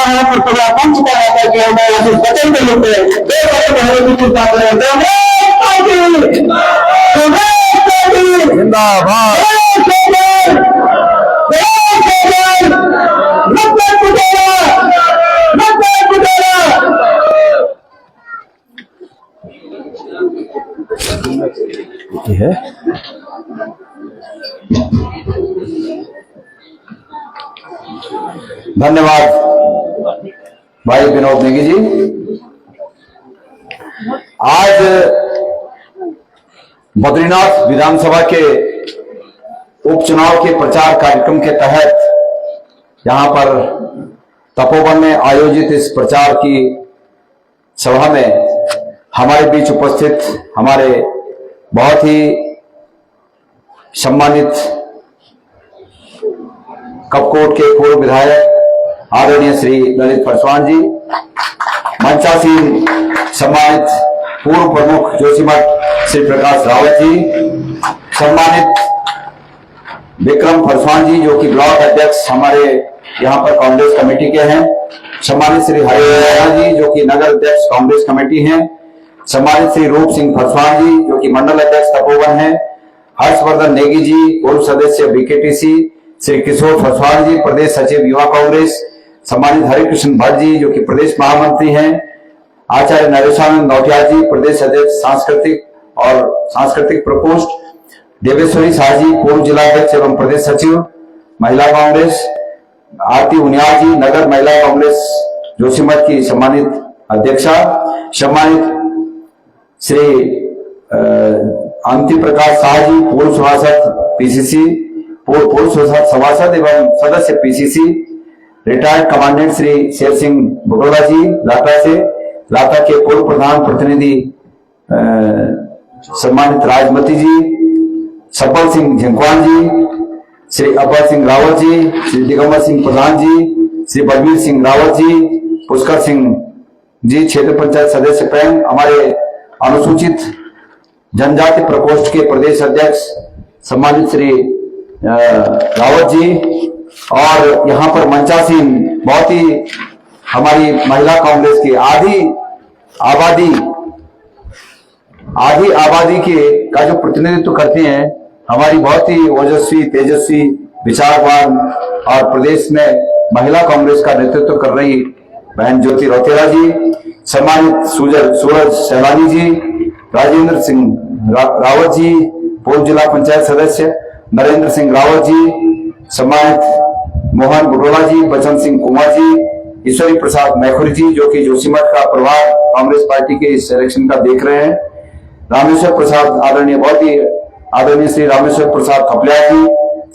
यहाँ पर पूरा पंच का आता कि हमें आशीष बचन के लोग जिंदाबाद। है धन्यवाद भाई विनोद नेगी जी। आज बद्रीनाथ विधानसभा के उपचुनाव के प्रचार कार्यक्रम के तहत यहां पर तपोवन में आयोजित इस प्रचार की सभा में हमारे बीच उपस्थित हमारे बहुत ही सम्मानित कपकोट के पूर्व विधायक आदरणीय श्री ललित पासवान जी, मंचासीन सम्मानित पूर्व प्रमुख जोशीमठ श्री प्रकाश रावत जी, सम्मानित विक्रम पासवान जी जो कि ब्लॉक अध्यक्ष हमारे यहाँ पर कांग्रेस कमेटी के हैं, सम्मानित श्री हरियाणा जी जो कि नगर अध्यक्ष कांग्रेस कमेटी हैं, सम्मानित श्री रूप सिंह पासवान जी जो कि मंडल अध्यक्ष तपोवन हैं, हर्षवर्धन नेगी जी पूर्व सदस्य बीकेटीसी, श्री किशोर पासवान जी प्रदेश सचिव युवा कांग्रेस, सम्मानित हरिकृष्ण भट्ट जी जो कि प्रदेश महामंत्री हैं, आचार्य नरेशानंद नौटियाल जी प्रदेश अध्यक्ष सांस्कृतिक प्रकोष्ठ, देवेश्वरी शाह जी पूर्व जिलाध्यक्ष एवं प्रदेश सचिव महिला कांग्रेस, आरती उनियाल जी नगर महिला कांग्रेस जोशीमठ की सम्मानित अध्यक्षा, सम्मानित श्री अंति प्रकाश शाह जी पूर्व सभासद पीसीसी, पूर्व सभासद एवं सदस्य PCC, retired commandant Shri Sher Singh Butola जी लाता से, लाता के पूर्व प्रधान प्रतिनिधि सम्मानित राजमती जी, सब्बल सिंह झिंकवान जी, श्री अपर सिंह रावत जी, श्री दिगंबर सिंह प्रधान जी, श्री बलवीर सिंह रावत जी, पुष्कर सिंह जी क्षेत्र पंचायत सदस्य पैंग, हमारे अनुसूचित जनजाति प्रकोष्ठ के प्रदेश अध्यक्ष सम्मानित श्री रावत जी, और यहाँ पर मंचासीन बहुत ही हमारी महिला कांग्रेस की आधी आबादी के का जो प्रतिनिधित्व करते हैं, हमारी बहुत ही ओजस्वी तेजस्वी विचारवान और प्रदेश में महिला कांग्रेस का नेतृत्व कर रही बहन ज्योति रौतेला जी, सम्मानित सूरज सैलानी जी, राजेंद्र सिंह रावत जी पूर्व जिला पंचायत सदस्य, नरेंद्र सिंह रावत जी, सम्मानित मोहन बुटोला जी, बचन सिंह कुमार जी, ईश्वरी प्रसाद मैखुरी जी जो कि जोशीमठ का प्रभार कांग्रेस पार्टी के इस इलेक्शन का देख रहे हैं, रामेश्वर प्रसाद आदरणीय श्री रामेश्वर प्रसाद खपलिया जी,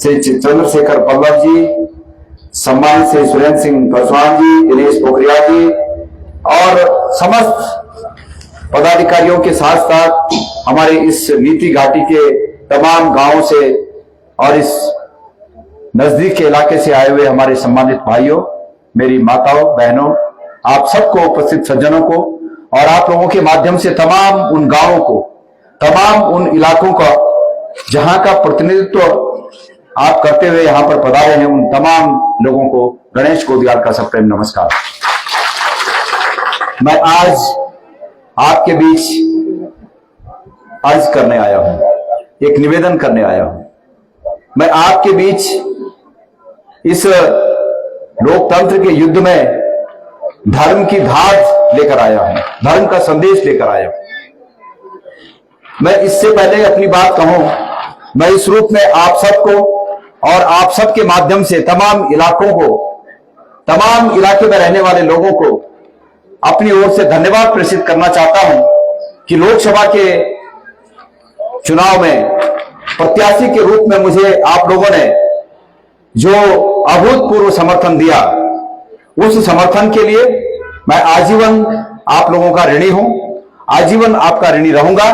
श्री चंद्रशेखर पल्लव जी, सम्मानित श्री सुरेंद्र सिंह पासवान जी, दिनेश पोखरियाल जी और समस्त पदाधिकारियों के साथ साथ हमारे इस नीति घाटी के तमाम गांवों से और इस नजदीक के इलाके से आए हुए हमारे सम्मानित भाइयों, मेरी माताओं बहनों, आप सबको उपस्थित सज्जनों को और आप लोगों के माध्यम से तमाम उन गांवों को, तमाम उन इलाकों का जहां का प्रतिनिधित्व आप करते हुए यहां पर पधारे हैं, उन तमाम लोगों को गणेश गोदियाल का सप्रेम नमस्कार। मैं आज आपके बीच अर्ज करने आया हूं, एक निवेदन करने आया हूं। मैं आपके बीच इस लोकतंत्र के युद्ध में धर्म की धार लेकर आया हूं, धर्म का संदेश लेकर आया हूं। मैं इससे पहले अपनी बात कहूं, मैं इस रूप में आप सबको और आप सबके माध्यम से तमाम इलाकों को, तमाम इलाके में रहने वाले लोगों को अपनी ओर से धन्यवाद प्रेषित करना चाहता हूं कि लोकसभा के चुनाव में प्रत्याशी के रूप में मुझे आप लोगों ने जो अभूतपूर्व समर्थन दिया, उस समर्थन के लिए मैं आजीवन आप लोगों का ऋणी हूं, आजीवन आपका ऋणी रहूंगा।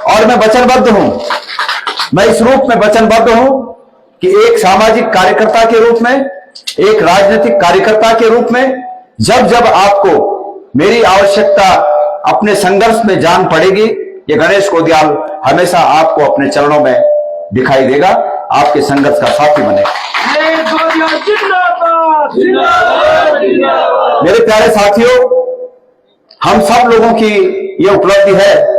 और मैं वचनबद्ध हूं, मैं इस रूप में वचनबद्ध हूं कि एक सामाजिक कार्यकर्ता के रूप में, एक राजनीतिक कार्यकर्ता के रूप में जब जब आपको मेरी आवश्यकता अपने संघर्ष में जान पड़ेगी, ये गणेश गोदियाल हमेशा आपको अपने चरणों में दिखाई देगा, आपके संघर्ष का साथी बनेगा। मेरे प्यारे साथियों, हम सब लोगों की यह उपलब्धि है।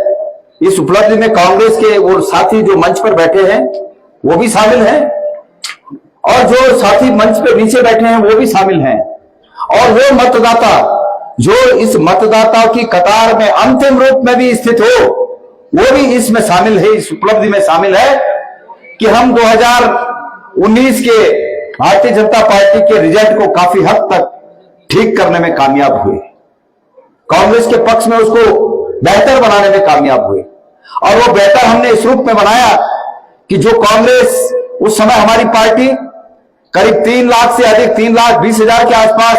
इस उपलब्धि में कांग्रेस के वो साथी जो मंच पर बैठे हैं वो भी शामिल हैं, और जो साथी मंच पे नीचे बैठे हैं वो भी शामिल हैं, और वो मतदाता जो इस मतदाता की कतार में अंतिम रूप में भी स्थित हो वो भी इसमें शामिल है, इस उपलब्धि में शामिल है कि हम 2019 के भारतीय जनता पार्टी के रिजल्ट को काफी हद तक ठीक करने में कामयाब हुए, कांग्रेस के पक्ष में उसको बेहतर बनाने में कामयाब हुए। और वो बेहतर हमने इस रूप में बनाया कि जो कांग्रेस उस समय हमारी पार्टी करीब 3 लाख से अधिक 3,20,000 के आसपास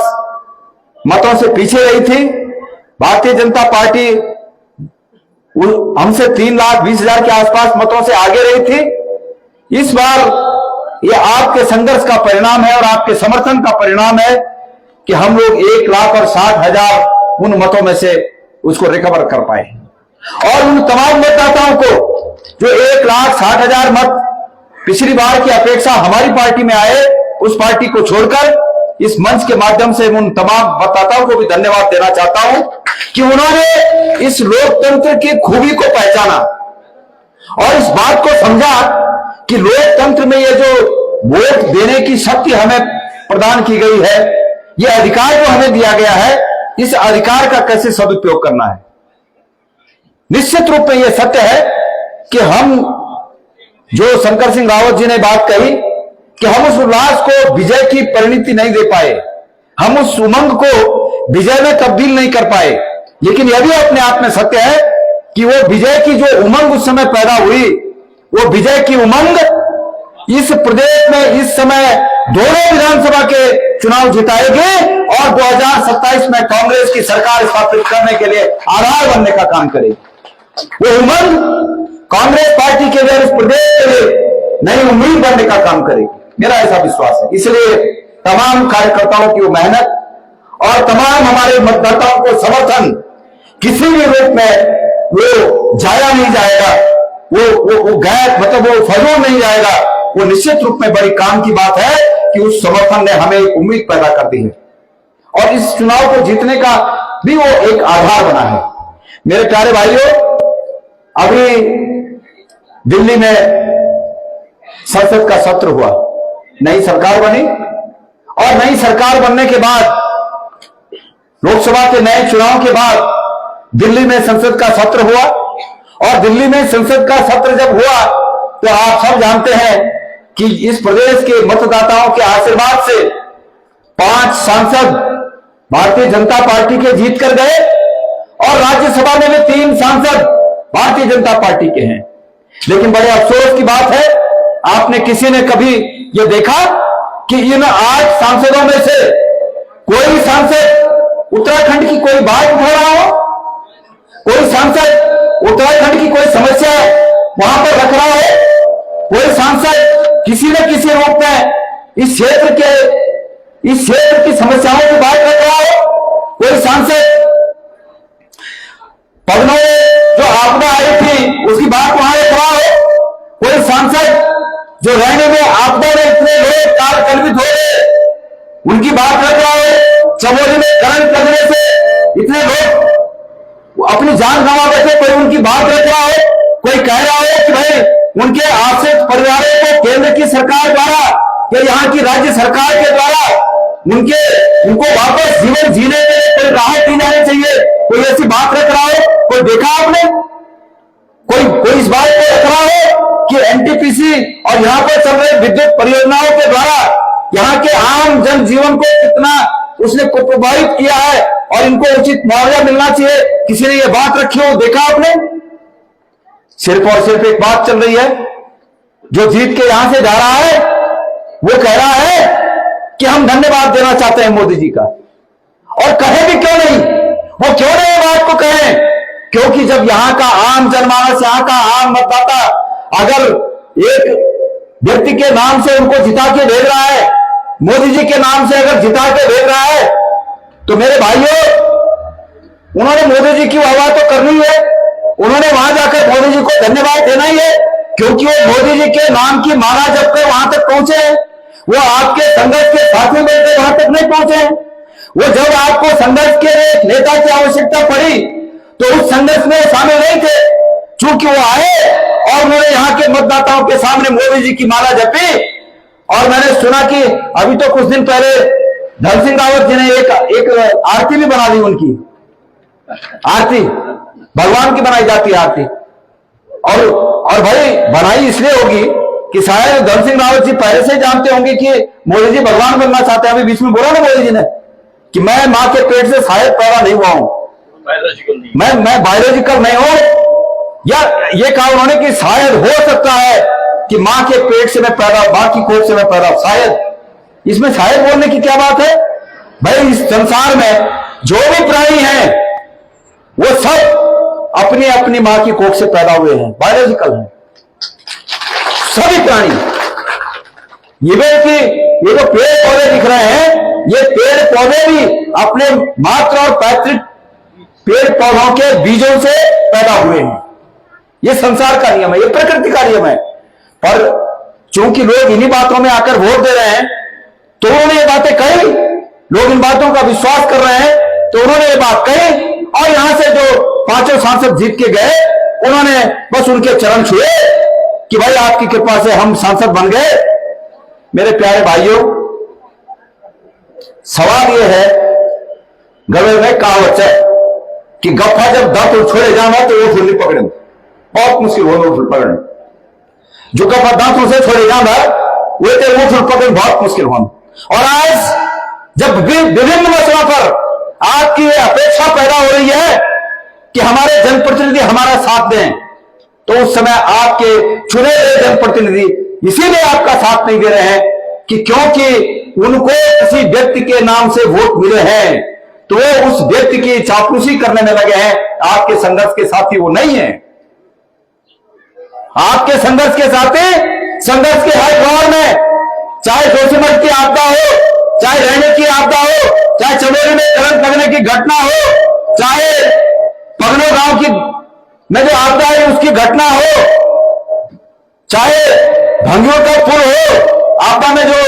मतों से पीछे रही थी, भारतीय जनता पार्टी हमसे 3,20,000 के आसपास मतों से आगे रही थी। इस बार ये आपके संघर्ष का परिणाम है और आपके समर्थन का परिणाम है कि हम लोग 1,60,000 उन मतों में से उसको रिकवर कर पाए, और उन तमाम मतदाताओं को जो 1,60,000 मत पिछली बार की अपेक्षा हमारी पार्टी में आए, उस पार्टी को छोड़कर इस मंच के माध्यम से उन तमाम मतदाताओं को भी धन्यवाद देना चाहता हूं कि उन्होंने इस लोकतंत्र की खूबी को पहचाना और इस बात को समझा कि लोकतंत्र में ये जो वोट देने की शक्ति हमें प्रदान की गई है, ये अधिकार जो हमें दिया गया है, इस अधिकार का कैसे सदुपयोग करना है। निश्चित रूप में यह सत्य है कि हम जो शंकर सिंह रावत जी ने बात कही कि हम उस उल्लास को विजय की परिणति नहीं दे पाए, हम उस उमंग को विजय में तब्दील नहीं कर पाए, लेकिन यह भी अपने आप में सत्य है कि वो विजय की जो उमंग उस समय पैदा हुई, वो विजय की उमंग इस प्रदेश में इस समय दोनों विधानसभा के चुनाव जिताएगी और 2027 में कांग्रेस की सरकार स्थापित करने के लिए आधार बनने का काम करेगी। वो उमंग कांग्रेस पार्टी के लिए इस प्रदेश के लिए नई उम्मीद बनने का काम करेगी, मेरा ऐसा विश्वास है। इसलिए तमाम कार्यकर्ताओं की वो मेहनत और तमाम हमारे मतदाताओं को समर्थन किसी भी रूप में वो जाया नहीं जाएगा, वो गैर मतलब वो फजूल नहीं जाएगा। वो निश्चित रूप में बड़ी काम की बात है कि उस समर्थन ने हमें एक उम्मीद पैदा कर दी है और इस चुनाव को जीतने का भी वो एक आधार बना है। मेरे प्यारे भाइयों, अभी दिल्ली में संसद का सत्र हुआ, नई सरकार बनी और नई सरकार बनने के बाद लोकसभा के नए चुनाव के बाद दिल्ली में संसद का सत्र हुआ, और दिल्ली में संसद का सत्र जब हुआ तो आप सब जानते हैं कि इस प्रदेश के मतदाताओं के आशीर्वाद से 5 सांसद भारतीय जनता पार्टी के जीत कर गए और राज्यसभा में भी 3 सांसद भारतीय जनता पार्टी के हैं। लेकिन बड़े अफसोस की बात है, आपने किसी ने कभी यह देखा कि इन 8 सांसदों में से कोई सांसद उत्तराखंड की कोई बात उठा रहा हो, कोई सांसद उत्तराखंड की कोई समस्या वहां पर रख रहा है, कोई सांसद किसी न किसी रूप में इस क्षेत्र की समस्याओं की बात रख रहा हो, कोई सांसद पद्मा जो आपदा आई थी उसकी बात वहां रख रहा हो, कोई सांसद जो रहने में आपदा में इतने लोग काल कल्पित हो गए उनकी बात रख रहा हो, चमोली में करंट लगने से इतने लोग अपनी जान गंवा बैठे, कोई उनकी बात रख रहा हो, कोई कह रहा हो कि भाई उनके आश्रित परिवारों को केंद्र की सरकार द्वारा या यहाँ की राज्य सरकार के द्वारा उनको वापस जीवन जीने के लिए कोई राहत दी जानी चाहिए, कोई ऐसी बात रख रहा हो, कोई देखा आपने? कोई इस बात को रख रहा हो कि एनटीपीसी और यहाँ पर चल रहे विद्युत परियोजनाओं के द्वारा यहाँ के आम जनजीवन को कितना उसने प्रभावित किया है और इनको उचित मुआवजा मिलना चाहिए, किसी ने ये बात रखी हो, देखा आपने? सिर्फ और सिर्फ एक बात चल रही है, जो जीत के यहां से जा रहा है वो कह रहा है कि हम धन्यवाद देना चाहते हैं मोदी जी का, और कहे भी क्यों नहीं, वो क्यों नहीं बात को कहें, क्योंकि जब यहां का आम जनमानस, यहां का आम मतदाता अगर एक व्यक्ति के नाम से उनको जिता के भेज रहा है, मोदी जी के नाम से अगर जिता के भेज रहा है, तो मेरे भाइयों उन्होंने मोदी जी की वाह तो करनी है, उन्होंने वहां जाकर मोदी जी को धन्यवाद देना ही है, क्योंकि वो मोदी जी के नाम की माला जपकर वहां तक पहुंचे हैं, वो आपके संघर्ष के साथियों में वहां तक नहीं पहुंचे हैं, वो जब आपको संघर्ष के एक नेता की आवश्यकता पड़ी तो उस संघर्ष में शामिल नहीं थे। चूंकि वो आए और उन्होंने यहाँ के मतदाताओं के सामने मोदी जी की माला जपी, और मैंने सुना कि अभी तो कुछ दिन पहले धन सिंह रावत जी ने एक आरती भी बना दी। उनकी आरती भगवान की बनाई जाती है आरती, और भाई बनाई इसलिए होगी कि शायद धन सिंह रावत जी पहले से जानते होंगे कि मोदी जी भगवान बनना चाहते हैं। अभी बीच में बोला ना मोदी जी ने कि मैं मां के पेट से शायद पैदा नहीं हुआ हूं, मैं बायोलॉजिकल नहीं हूं, या ये कहा उन्होंने कि शायद हो सकता है कि मां के पेट से मैं पैदा, मां की कोख से मैं पैदा, शायद। इसमें शायद बोलने की क्या बात है भाई? इस संसार में जो भी प्राणी हैं वो सब अपनी अपनी मां की कोख से पैदा हुए हैं, बायोलॉजिकल हैं सभी प्राणी। ये जो पेड़ पौधे दिख रहे हैं, ये पेड़ पौधे भी अपने मात्र और पैतृक पेड़ पौधों के बीजों से पैदा हुए हैं। ये संसार का नियम है, ये प्रकृति का नियम है। पर चूंकि लोग इन्हीं बातों में आकर वोट दे रहे हैं, तो उन्होंने ये बातें कही, लोग इन बातों का विश्वास कर रहे हैं, तो उन्होंने ये बात कही, और यहां से जो 5 सांसद जीत के गए, उन्होंने बस उनके चरण छुए कि भाई आपकी कृपा से हम सांसद बन गए। मेरे प्यारे भाइयों, सवाल यह है, गले में कहावत है कि गप्पा जब दांत छोड़े जाना तो वो फुल्ली पकड़े, बहुत मुश्किल हो वो फुल पकड़ना। जो गप्पा दांतों से छोड़े जाना वो फुल पकड़ बहुत मुश्किल हो। और आज जब विभिन्न मसलों पर आपकी अपेक्षा पैदा हो रही है कि हमारे जनप्रतिनिधि हमारा साथ दें, तो उस समय आपके चुने हुए जनप्रतिनिधि इसीलिए आपका साथ नहीं दे रहे हैं कि क्योंकि उनको किसी व्यक्ति के नाम से वोट मिले हैं, तो वो उस व्यक्ति की चापलूसी करने में लगे हैं। आपके संघर्ष के साथी वो नहीं है। आपके संघर्ष के साथी संघर्ष के हर दौर में, चाहे जोशीमठ की आपदा हो, चाहे रहने की आपदा हो, चाहे चमोली में करंट लगने की घटना हो, चाहे पगनो गांव की में जो आपदा है उसकी घटना हो, चाहे भंगियों का पुल हो, आपदा में जो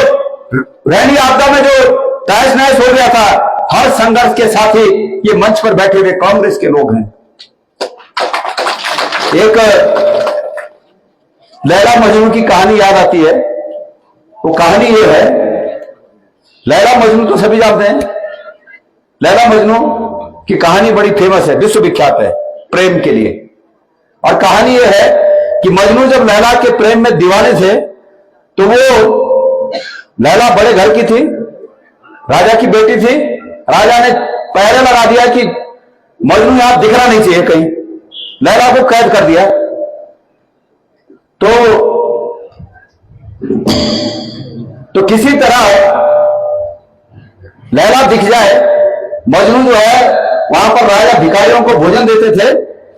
रहनी आपदा में जो तहस नहस हो गया था, हर संघर्ष के साथी ये मंच पर बैठे हुए कांग्रेस के लोग हैं। एक लैला मजनू की कहानी याद आती है। वो कहानी ये है, लैला मजनू तो सभी जानते हैं। लैला मजनू की कहानी बड़ी फेमस है, विश्वविख्यात है प्रेम के लिए। और कहानी ये है कि मजनू जब लैला के प्रेम में दीवाने थे, तो वो लैला बड़े घर की थी, राजा की बेटी थी। राजा ने पहरे लगा दिया कि मजनू यहां दिखना नहीं चाहिए कहीं, लैला को कैद कर दिया। तो किसी तरह लैला दिख जाए। मजनू जो है वहां पर राजा भिखारियों को भोजन देते थे,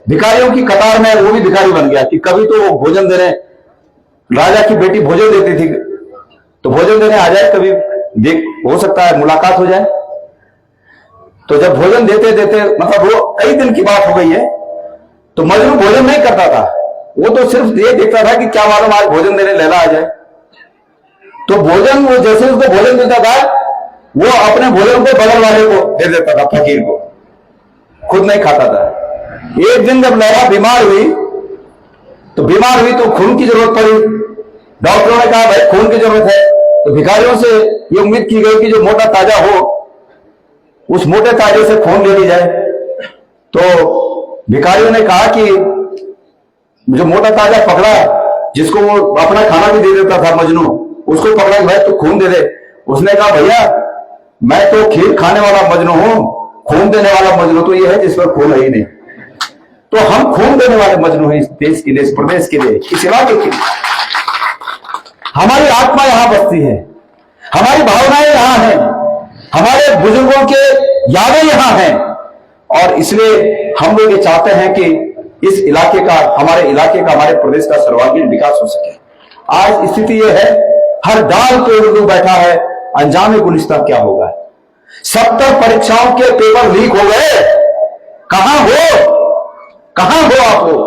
भिखारियों की कतार में वो भी भिखारी बन गया कि कभी तो वो भोजन देने, राजा की बेटी भोजन देती थी तो भोजन देने आ जाए, कभी देख हो सकता है मुलाकात हो जाए। तो जब भोजन देते देते, मतलब वो कई दिन की बात हो गई है, तो मजनू भोजन नहीं करता था, वो तो सिर्फ ये देखता था कि क्या मालूम आज भोजन देने लैला आ जाए। तो भोजन, वो जैसे उसको भोजन देता था, वो अपने भोजन को बगल वाले को दे देता था, फकीर को, खुद नहीं खाता था। एक दिन जब लैला बीमार हुई तो खून की जरूरत पड़ी। डॉक्टरों ने कहा भाई खून की जरूरत है, तो भिखारियों से ये उम्मीद की गई कि जो मोटा ताजा हो उस मोटे ताजे से खून ले ली जाए। तो भिखारियों ने कहा कि जो मोटा ताजा पकड़ा, जिसको वो अपना खाना भी दे देता था मजनू, उसको पकड़ा कि भाई तू खून दे दे। उसने कहा भैया मैं तो खीर खाने वाला मजनू हूं, खून देने वाला मजनू तो ये है जिस पर खून है ही नहीं। तो हम खून देने वाले मजनू हैं इस देश के लिए, इस प्रदेश के लिए, इस इलाके के लिए। हमारी आत्मा यहां बसती है, हमारी भावनाएं यहां हैं, हमारे बुजुर्गों के यादें यहां हैं, और इसलिए हम लोग ये चाहते हैं कि इस इलाके का, हमारे इलाके का, हमारे प्रदेश का सर्वांगीण विकास हो सके। आज स्थिति यह है, हर डाल पे उर्दू बैठा है, अंजाम गुलिस्तां क्या होगा। 70 परीक्षाओं के पेपर लीक हो गए, कहां हो आप लोग?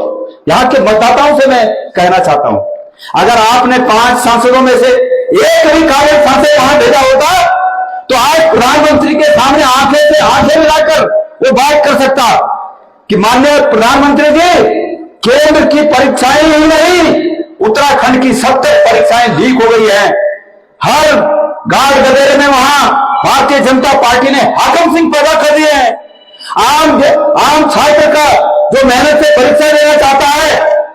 यहां के मतदाताओं से मैं कहना चाहता हूं, अगर आपने 5 सांसदों में से एक भी कांग्रेस सांसद वहां भेजा होता तो आज प्रधानमंत्री के सामने आंखें से आंखें मिलाकर वो बात कर सकता कि माननीय प्रधानमंत्री जी, केंद्र की परीक्षाएं ही नहीं, उत्तराखंड की 70 परीक्षाएं लीक हो गई है। हर गाड़ गदेरे में वहां भारतीय जनता पार्टी ने हाकिम सिंह पैदा कर दिए हैं। आम छात्र का जो मेहनत से परीक्षा देना चाहता है,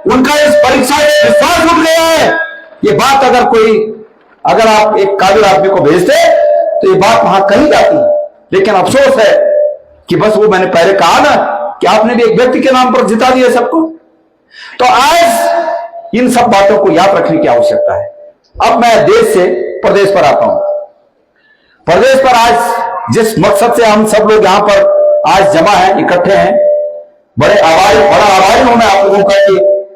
उनका इस परीक्षा में विश्वास उठ गया है। ये बात अगर आप एक काबिल आदमी को भेजते तो ये बात वहां कही जाती है। लेकिन अफसोस है कि बस वो मैंने पहले कहा ना कि आपने भी एक व्यक्ति के नाम पर जिता दिया सबको। तो आज इन सब बातों को याद रखने की आवश्यकता है। अब मैं देश से प्रदेश पर आता हूं। प्रदेश पर आज जिस मकसद से हम सब लोग यहां पर आज जमा हैं, इकट्ठे हैं, बड़ा आभारी हूं मैं आप लोगों का कि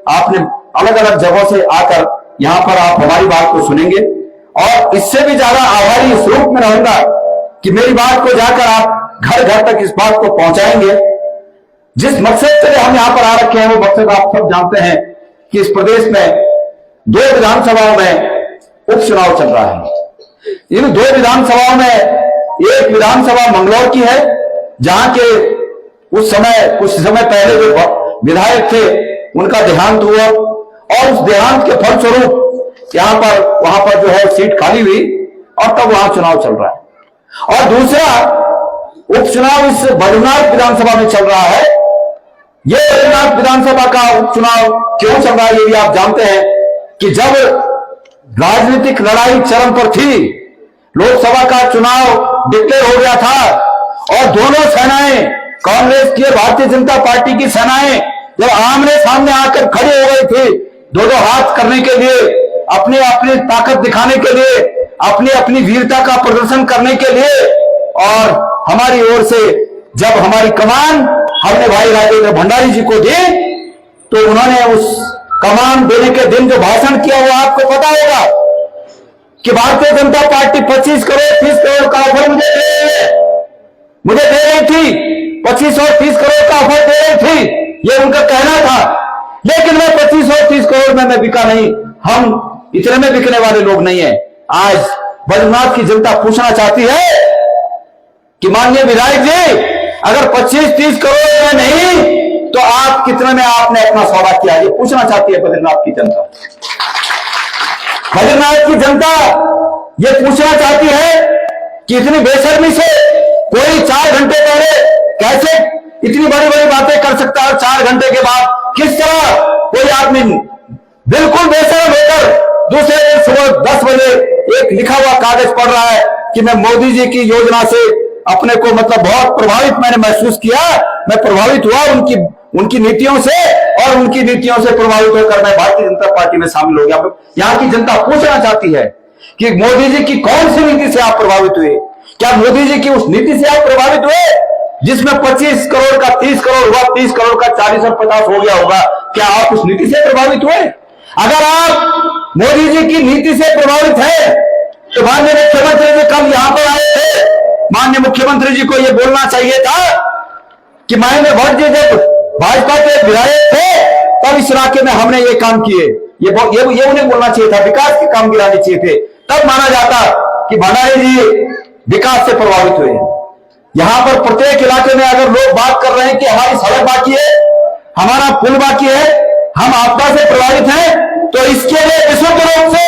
आपने अलग अलग जगहों से आकर यहां पर आप हमारी बात को सुनेंगे। और इससे भी ज्यादा आभारी इस रूप में रहूंगा कि मेरी बात को जाकर आप घर घर तक इस बात को पहुंचाएंगे। जिस मकसद से हम यहां पर आ रखे हैं वो मकसद आप सब जानते हैं कि इस प्रदेश में 2 विधानसभाओं में उपचुनाव चल रहा है। इन 2 विधानसभाओं में एक विधानसभा मंगलौर की है, जहां के कुछ समय पहले जो विधायक थे उनका देहांत हुआ और उस देहांत के फलस्वरूप वहां पर जो है सीट खाली हुई और तब वहां चुनाव चल रहा है। और दूसरा उपचुनाव इस बद्रीनाथ विधानसभा में चल रहा है। यह बद्रीनाथ विधानसभा का उपचुनाव क्यों चल रहा है ये भी आप जानते हैं कि जब राजनीतिक लड़ाई चरम पर थी, लोकसभा का चुनाव डिक्लेयर हो गया था और दोनों सेनाएं, कांग्रेस की और भारतीय जनता पार्टी की सेनाएं जब आमने सामने आकर खड़े हो गए थे, दो हाथ करने के लिए, अपनी अपनी ताकत दिखाने के लिए, अपनी अपनी वीरता का प्रदर्शन करने के लिए, और हमारी ओर से जब हमारी कमान हमने भाई राजेंद्र भंडारी जी को दी, तो उन्होंने उस कमान देने के दिन जो भाषण किया वो आपको पता होगा कि भारतीय जनता पार्टी 25 करोड़ 30 करोड़ का ऑफर मुझे दे रही थी, 25 और 30 करोड़ का ऑफर दे रही थी, ये उनका कहना था। लेकिन मैं 25 और 30 करोड़ में मैं बिका नहीं, हम इतने में बिकने वाले लोग नहीं है। आज बद्रीनाथ की जनता पूछना चाहती है कि माननीय विधायक जी, अगर 25-30 करोड़ में नहीं तो आप कितने में आपने अपना सौदा किया, ये पूछना चाहती है बद्रीनाथ की जनता। बद्रीनाथ की जनता ये पूछना चाहती है कि इतनी बेशर्मी से कोई 4 घंटे पहले कैसे इतनी बड़ी बड़ी बातें कर सकता है और 4 घंटे के बाद किस तरह कोई आदमी बिल्कुल बेशर्म होकर दूसरे दिन सुबह 10 बजे एक लिखा हुआ कागज पढ़ रहा है कि मैं मोदी जी की योजना से अपने को बहुत प्रभावित मैंने महसूस किया, मैं प्रभावित हुआ उनकी नीतियों से, और उनकी नीतियों से प्रभावित होकर मैं भारतीय जनता पार्टी में शामिल हो गया। यहां की जनता पूछना चाहती है कि मोदी जी की कौन सी नीति से आप प्रभावित हुए? क्या मोदी जी की उस नीति से आप प्रभावित हुए जिसमें 25 करोड़ का 30 करोड़ हुआ, 30 करोड़ का 40 और 50 हो गया होगा? क्या आप उस नीति से प्रभावित हुए? अगर आप मोदी जी की नीति से प्रभावित है तो माननीय मुख्यमंत्री जी कल यहां पर आए थे, माननीय मुख्यमंत्री जी को यह बोलना चाहिए था कि महेंद्र भट्ट जी जब भाजपा के विधायक थे तब इस इलाके में हमने ये काम किए, ये उन्हें बोलना चाहिए था, विकास के काम गिराने चाहिए थे, तब माना जाता कि भंडारी जी विकास से प्रभावित हुए। यहां पर प्रत्येक इलाके में अगर लोग बात कर रहे हैं कि हमारी सड़क बाकी है, हमारा पुल बाकी है, हम आपदा से प्रभावित हैं, तो इसके लिए विशुद्ध रूप से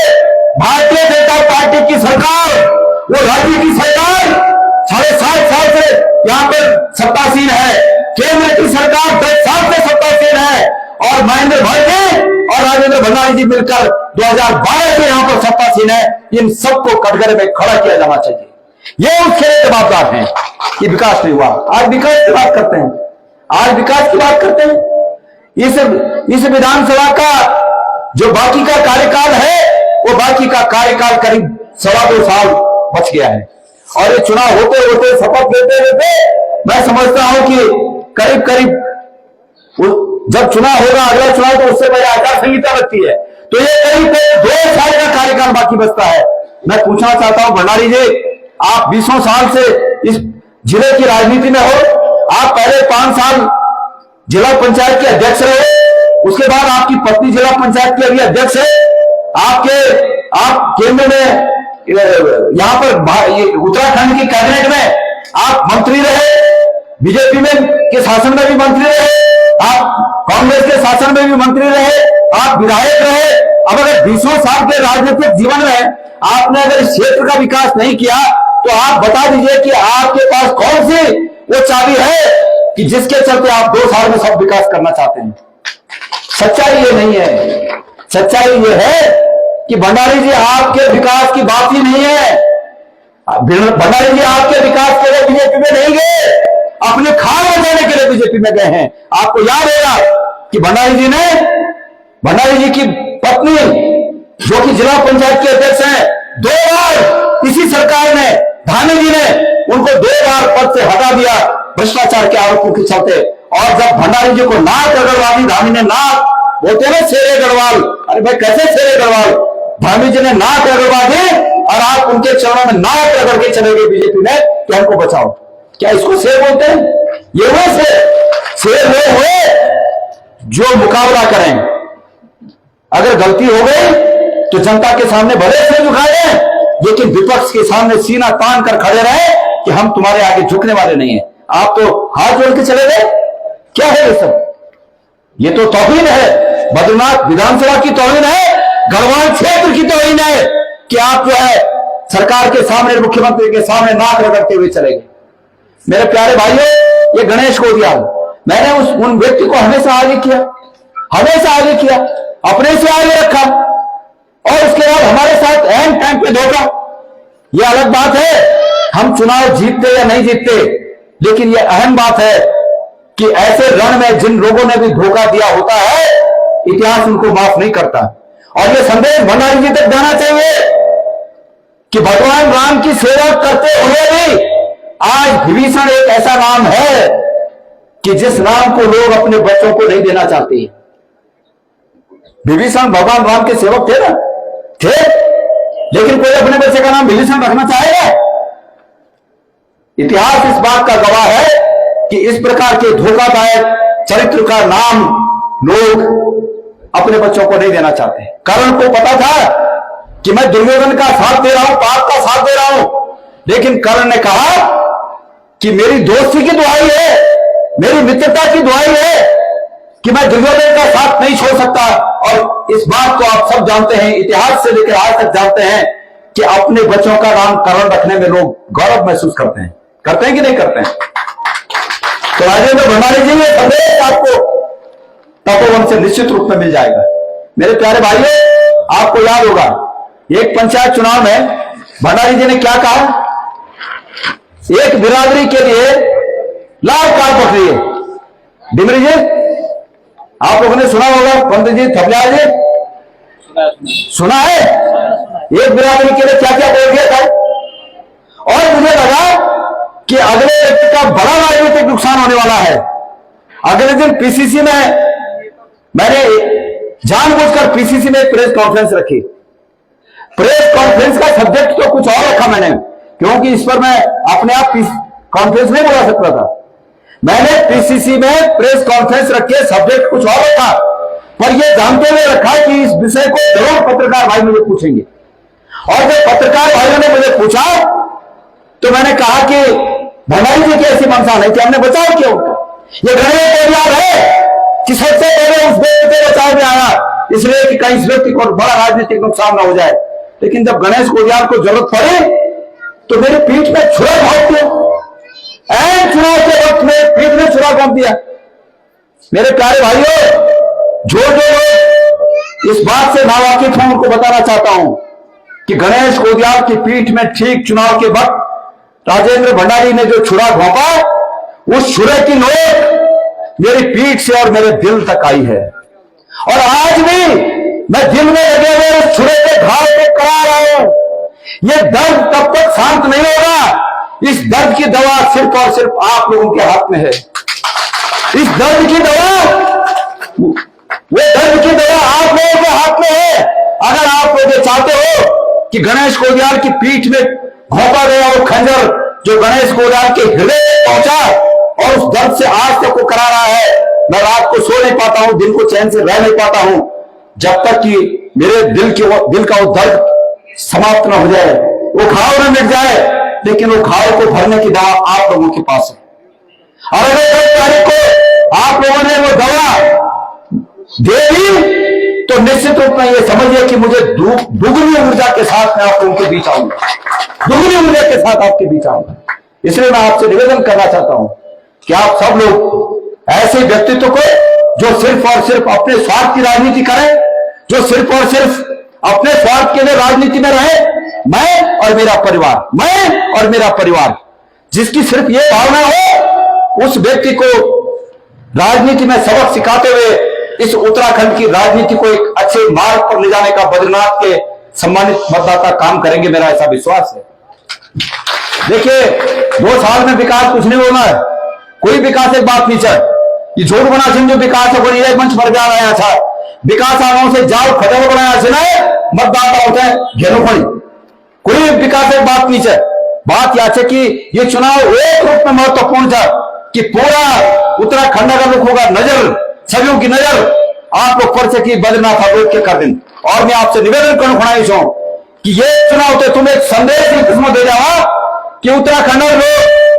भारतीय जनता पार्टी की सरकार, वो राज्य की सरकार 7.5 साल से यहां पर सत्तासीन है, केंद्र की सरकार 10 साल से सत्तासीन है, और महेंद्र भट्ट जी और राजेंद्र भंडारी जी मिलकर 2012 से यहां पर सत्तासीन है। इन सबको कटघरे में खड़ा किया जाना चाहिए। ये उसके लिए जवाबदार हैं कि विकास नहीं हुआ। आज विकास की बात करते हैं, आज विकास की बात करते हैं। इस विधानसभा का जो बाकी का कार्यकाल है, वो बाकी का कार्यकाल करीब 2.25 साल बच गया है, और ये चुनाव होते होते, शपथ लेते लेते मैं समझता हूं कि करीब करीब जब चुनाव होगा, अगला चुनाव, तो उससे पहले आचार संहिता लगती है, तो ये करीब 2 साल का कार्यकाल बाकी बचता है। मैं पूछना चाहता हूं भंडारी जी, आप 20 साल से इस जिले की राजनीति में हो, आप पहले 5 साल जिला पंचायत के अध्यक्ष रहे, उसके बाद आपकी पत्नी जिला पंचायत की अभी अध्यक्ष है, आप केंद्र में यहाँ पर ये उत्तराखंड की कैबिनेट में आप मंत्री रहे, बीजेपी में के शासन में भी मंत्री रहे, आप कांग्रेस के शासन में भी मंत्री रहे, आप विधायक रहे। अब अगर 20 साल के राजनीतिक जीवन में आपने अगर इस क्षेत्र का विकास नहीं किया तो आप बता दीजिए कि आपके पास कौन सी वो चाबी है कि जिसके चलते आप 2 साल में सब विकास करना चाहते हैं। सच्चाई ये नहीं है। सच्चाई ये है कि भंडारी जी आपके विकास की बात ही नहीं है। भंडारी जी आपके विकास के लिए बीजेपी में नहीं गए, अपने खान बचाने के लिए बीजेपी में गए हैं। आपको याद होगा कि भंडारी जी की पत्नी जो कि जिला पंचायत के अध्यक्ष हैं, 2 बार इसी सरकार ने, धामी जी ने उनको 2 बार पद से हटा दिया भ्रष्टाचार के आरोपों के चलते। और जब भंडारी जी को नाक अग्रवाल, धामी ने नाक बोलते हैं ना, शेरे गढ़वाल, अरे भाई कैसे शेरे गढ़वाल, धामी जी ने नाक अग्रवाल दी और आप उनके चरणों में नाक रगड़ के चले गए बीजेपी में कि हमको बचाओ। क्या इसको शेर बोलते हैं? ये वो शेर वो हुए जो मुकाबला करें। अगर गलती हो गई तो जनता के सामने भले से झुकाए, लेकिन विपक्ष के सामने सीना तान कर खड़े रहे कि हम तुम्हारे आगे झुकने वाले नहीं है। आप तो हाथ जोड़ के चले गए। क्या है ये सब? ये तो तौहीन है, बद्रीनाथ विधानसभा की तौहीन है, गढ़वाल क्षेत्र की तौहीन है कि आप जो है सरकार के सामने, मुख्यमंत्री के सामने नाक रगड़ते हुए चले गए। मेरे प्यारे भाइयों, ये गणेश गोदियाल, मैंने उन व्यक्ति को हमेशा आगे किया, अपने से आगे रखा, और उसके बाद हमारे साथ अहम टाइम पे धोखा। ये अलग बात है हम चुनाव जीतते या नहीं जीतते, लेकिन ये अहम बात है कि ऐसे रण में जिन लोगों ने भी धोखा दिया होता है, इतिहास उनको माफ नहीं करता। और ये संदेश भंडारी जी तक जाना चाहिए कि भगवान राम की सेवा करते हुए भी आज विभीषण एक ऐसा नाम है कि जिस नाम को लोग अपने बच्चों को नहीं देना चाहते। विभीषण भगवान राम के सेवक थे ना, थे, लेकिन कोई अपने बच्चे का नाम विभीषण रखना चाहेगा? इतिहास इस बात का गवाह है कि इस प्रकार के धोखादायक चरित्र का नाम लोग अपने बच्चों को नहीं देना चाहते। कर्ण को पता था कि मैं दुर्योधन का साथ दे रहा हूं, पाप का साथ दे रहा हूं, लेकिन कर्ण ने कहा कि मेरी दोस्ती की दुहाई है, मेरी मित्रता की दुहाई है कि मैं दुर्योधन का साथ नहीं छोड़ सकता। और इस बात को आप सब जानते हैं, इतिहास से लेकर आज तक जानते हैं कि अपने बच्चों का नाम कर्ण रखने में लोग गौरव महसूस करते हैं कि नहीं करते हैं? तो राजेंद्र भंडारी जी, ये संदेश आपको तपोवन से निश्चित रूप में मिल जाएगा। मेरे प्यारे भाइयों, आपको याद होगा एक पंचायत चुनाव में भंडारी जी ने क्या कहा? एक बिरादरी के लिए लाल कार्ड पकड़िए। डिमरी जी, आप लोगों ने सुना होगा, पंडित जी, थपलियाल जी, सुना है? एक बिरादरी के लिए क्या क्या बोल दिया था। और मुझे लगा कि अगले व्यक्ति का बड़ा राजनीतिक नुकसान होने वाला है। अगले दिन पीसीसी में मैंने जानबूझकर पीसीसी में प्रेस कॉन्फ्रेंस रखी। प्रेस कॉन्फ्रेंस का सब्जेक्ट तो कुछ और रखा मैंने, क्योंकि इस पर मैं अपने आप कॉन्फ्रेंस नहीं बुला सकता था। मैंने पीसीसी में प्रेस कॉन्फ्रेंस रखी, सब्जेक्ट कुछ और रखा, पर यह जानते हुए रखा कि इस विषय को जरूर पत्रकार भाई मुझे पूछेंगे। और जब पत्रकार भाइयों ने मुझे पूछा तो मैंने कहा कि भंडारी जी की ऐसी मंशा नहीं थी, हमने बचाव किया उनका। ये गणेश गोदियाल है कि सबसे पहले उस व्यक्ति को बचाव में आया, इसलिए कि कहीं इस व्यक्ति को बड़ा राजनीतिक नुकसान न हो जाए। लेकिन जब गणेश गोदियाल को जरूरत पड़ी तो मेरी पीठ में छुरा घोंप दिया। चुनाव के वक्त में पीठ में छुरा घोंप दिया। मेरे प्यारे भाइयों, जो लोग इस बात से नावाकिफ हैं उनको बताना चाहता हूं कि गणेश गोदियाल की पीठ में ठीक चुनाव के वक्त राजेंद्र भंडारी ने जो छुरा घोंपा, उस छुरे की नोक मेरी पीठ से और मेरे दिल तक आई है। और आज भी मैं दिल में लगे हुए उस छुरे के घाव को करा रहा हूं। यह दर्द तब तक शांत नहीं होगा। इस दर्द की दवा सिर्फ और सिर्फ आप लोगों के हाथ में है। इस दर्द की दवा, वो दर्द की दवा आप लोगों के हाथ में है। अगर आप लोग चाहते हो कि गणेश गोदियाल की पीठ में घोंपा गया वो खंजर जो गणेश गोदियाल के हृदय में पहुंचा और उस दर्द से आज तक को करा रहा है, मैं रात को सो नहीं पाता हूं, दिन को चैन से रह नहीं पाता हूं, जब तक कि मेरे दिल का वो दर्द समाप्त न हो जाए। वो घाव न मिट जाए, लेकिन वो घाव को भरने की दवा आप लोगों के पास है। और अगर 1 तारीख को आप लोगों ने वो दवा दे दी तो निश्चित रूप में ये समझिए कि मुझे दुगनी ऊर्जा के साथ मैं आप लोगों के बीच आऊंगा, दुगनी ऊर्जा के साथ आपके बीच आऊंगा। इसलिए मैं आपसे निवेदन करना चाहता हूं कि आप सब लोग ऐसे व्यक्तित्व को जो सिर्फ और सिर्फ अपने स्वार्थ की राजनीति करें, जो सिर्फ और सिर्फ अपने स्वार्थ के लिए राजनीति में रहे, मैं और मेरा परिवार, मैं और मेरा परिवार, जिसकी सिर्फ ये भावना हो, उस व्यक्ति को राजनीति में सबक सिखाते हुए इस उत्तराखंड की राजनीति को एक अच्छे मार्ग पर ले जाने का बद्रीनाथ के सम्मानित मतदाता काम करेंगे, मेरा ऐसा विश्वास है। देखिए 2 साल में विकास कुछ नहीं होना है, कोई विकास एक बात नहीं चल, ये झूठ बना जो विकास है वो एक मंच पर जा रहा था, विकास आगाओं से जाओ खतरे बनाया से मतदाता होते हैं घेरो पड़ी, कोई विकास एक बात नहीं चल। बात यह है कि ये चुनाव एक रूप में महत्वपूर्ण था कि पूरा उत्तराखंड का लोग होगा नजर, सभी की नजर आप लोग पर से कि बद्रीनाथ अवरोध के कर दिन। और मैं आपसे निवेदन करूं खड़ाई छो कि ये चुनाव थे तुम एक संदेश की किस्मत दे जाओ कि उत्तराखंड लोग,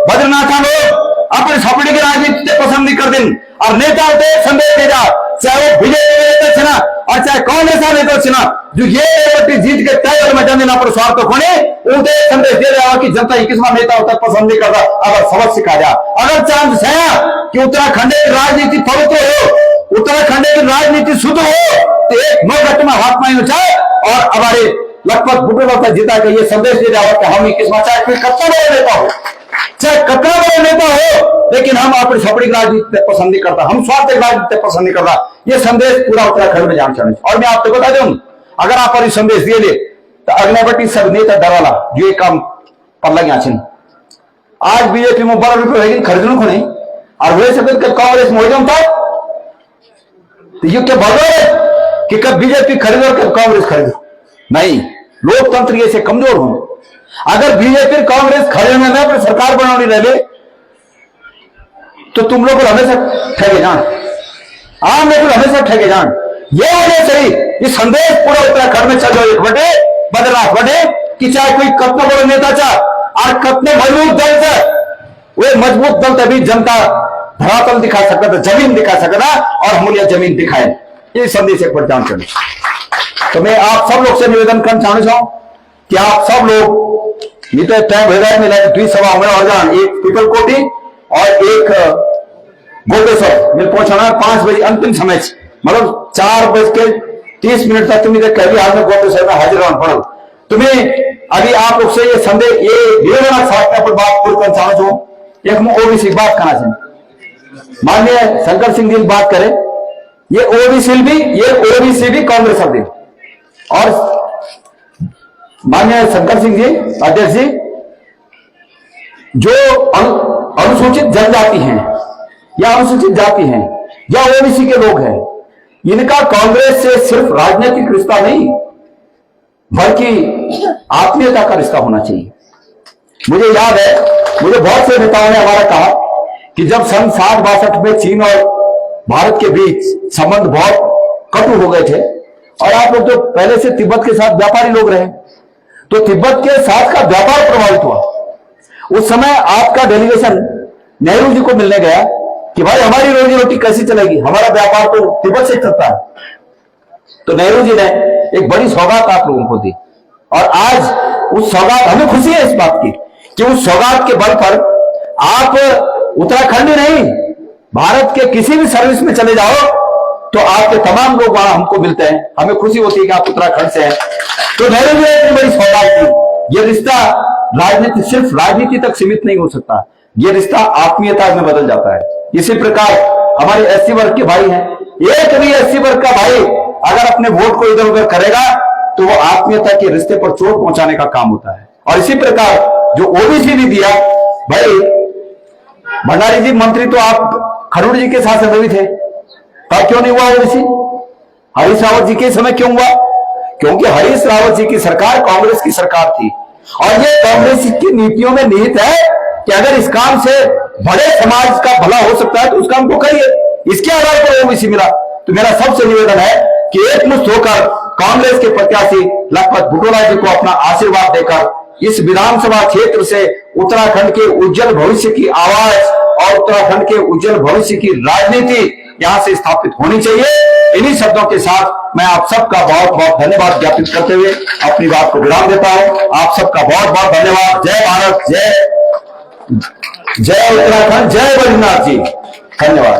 बद्रीनाथ लोग अपने छपड़ी की राजनीति पसंद नहीं कर दिन और नेता होते संदेश दे जा, चाहे वो बीजेपी नेता छिना और चाहे कांग्रेस नेता छिना, जो ये जीत के तय और मैदान देना पर स्वार्थ खोने उनसे संदेश दे रहा कि जनता ही किस्म नेता होता पसंद नहीं करता। अगर सबक सिखा जा, अगर चांस है कि उत्तराखंड की राजनीति पवित्र हो, उत्तराखंड की राजनीति शुद्ध हो, तो एक 9 घंटे में हाथ में जाए और हमारे लगभग बुटवल जीता के ये संदेश दे रहा कि हम किस्म चाहे कोई कत्ता बड़ा नेता हो, चाहे कतरा बड़ा नेता हो, लेकिन हम अपनी छपड़ी की राजनीति पसंद नहीं करता, हम स्वार्थ राजनीति पसंद नहीं करता। ये संदेश पूरा उत्तराखंड में जान चाहिए। और मैं आपको बता दूं, अगर आप पर संदेश दिए ले तो अग्निवटी सब नेता दराला जो एक काम पर लगे आज बीजेपी में बड़ा रुपये लेकिन खरीदने को नहीं और वे सब कांग्रेस में था तो ये क्या भागो है कि कब बीजेपी खरीदो कब कांग्रेस खरीदो, नहीं, लोकतंत्र ये से कमजोर हो। अगर बीजेपी कांग्रेस खरीदने में अपनी सरकार बनानी रहे तो तुम लोग हमेशा ठगे जान, आम लोग हमेशा ठगे जान। ये होने सही ये संदेश पूरा उत्तराखंड में चल रहा है, एक बटे बद्रीनाथ बटे कि चाहे कोई कतना बड़ा नेता चाहे और कतने मजबूत दल से, वो मजबूत दल तभी जनता धरातल दिखा सकता था, जमीन दिखा सकता और हम यह जमीन दिखाए। ये संदेश एक बार जान चाहिए। तो मैं आप सब लोग से निवेदन करना चाहूँ कि आप सब लोग ये तो टाइम हो मिला 2 सभा हमारे एक पीपल कोटी और एक गोपेश्वर मिल पहुंचाना 5 बजे अंतिम समय, मतलब 4:30 तक तुम्हें कभी हाल में गोपेश्वर में हाजिर रहना पड़ा। तुम्हें अभी आप लोग से ये संदेश ये निवेदन साथ पर बात पूरी करना चाहूँ। एक मैं ओबीसी बात करना चाहिए, माननीय शंकर सिंह जी बात करें, ये ओबीसी भी कांग्रेस अध्यक्ष और माननीय शंकर सिंह जी अध्यक्ष जी जो अनुसूचित जनजाति हैं या अनुसूचित जाति हैं या ओबीसी के लोग हैं, इनका कांग्रेस से सिर्फ राजनीतिक रिश्ता नहीं बल्कि आत्मीयता का रिश्ता होना चाहिए। मुझे याद है, मुझे बहुत से नेताओं ने हमारा कहा कि जब सन 60-62 में चीन और भारत के बीच संबंध बहुत कटु हो गए थे और आप लोग तो पहले से तिब्बत के साथ व्यापारी लोग रहे, तो तिब्बत के साथ का व्यापार प्रभावित हुआ। उस समय आपका डेलीगेशन नेहरू जी को मिलने गया कि भाई हमारी रोजी रोटी कैसी चलेगी, हमारा व्यापार तो तिब्बत से चलता है। तो नेहरू जी ने एक बड़ी सौगात आप लोगों को दी और आज उस सौगात, हमें खुशी है इस बात की कि उस सौगात के बल पर आप उत्तराखंड नहीं भारत के किसी भी सर्विस में चले जाओ तो आपके तमाम लोग वहां हमको मिलते हैं, हमें खुशी होती है कि आप उत्तराखंड से हैं। तो नेहरू जी ने इतनी बड़ी सौगात की। ये रिश्ता राजनीति सिर्फ राजनीति तक सीमित नहीं हो सकता, ये रिश्ता आत्मीयता में बदल जाता है। इसी प्रकार हमारे एससी वर्ग के भाई हैं, एक भी एससी वर्ग का भाई अगर अपने वोट को इधर उधर करेगा तो वो आत्मीयता के रिश्ते पर चोट पहुंचाने का काम होता है। और इसी प्रकार जो ओबीसी ने दिया, भाई भंडारी जी मंत्री तो आप खड़ूर जी के साथ में भी थे, तब क्यों नहीं हुआ ओबीसी? हरीश रावत जी के समय क्यों हुआ? क्योंकि हरीश रावत जी की सरकार कांग्रेस की सरकार थी और ये कांग्रेस की नीतियों में निहित है कि अगर इस काम से बड़े समाज का भला हो सकता है तो उस काम को करिए। इसके आधार पर ओबीसी मिला। तो मेरा सबसे निवेदन है कि एकमुश्त होकर कांग्रेस के प्रत्याशी लखपत बुटोला जी को अपना आशीर्वाद देकर इस विधानसभा क्षेत्र से उत्तराखंड के उज्जवल भविष्य की आवाज और उत्तराखंड के उज्जवल भविष्य की राजनीति यहां से स्थापित होनी चाहिए। इन्हीं शब्दों के साथ मैं आप सबका बहुत बहुत धन्यवाद ज्ञापित करते हुए अपनी बात को विराम देता हूं। आप सबका बहुत बहुत धन्यवाद। जय भारत, जय उत्तराखंड, जय बद्रीनाथ जी। धन्यवाद।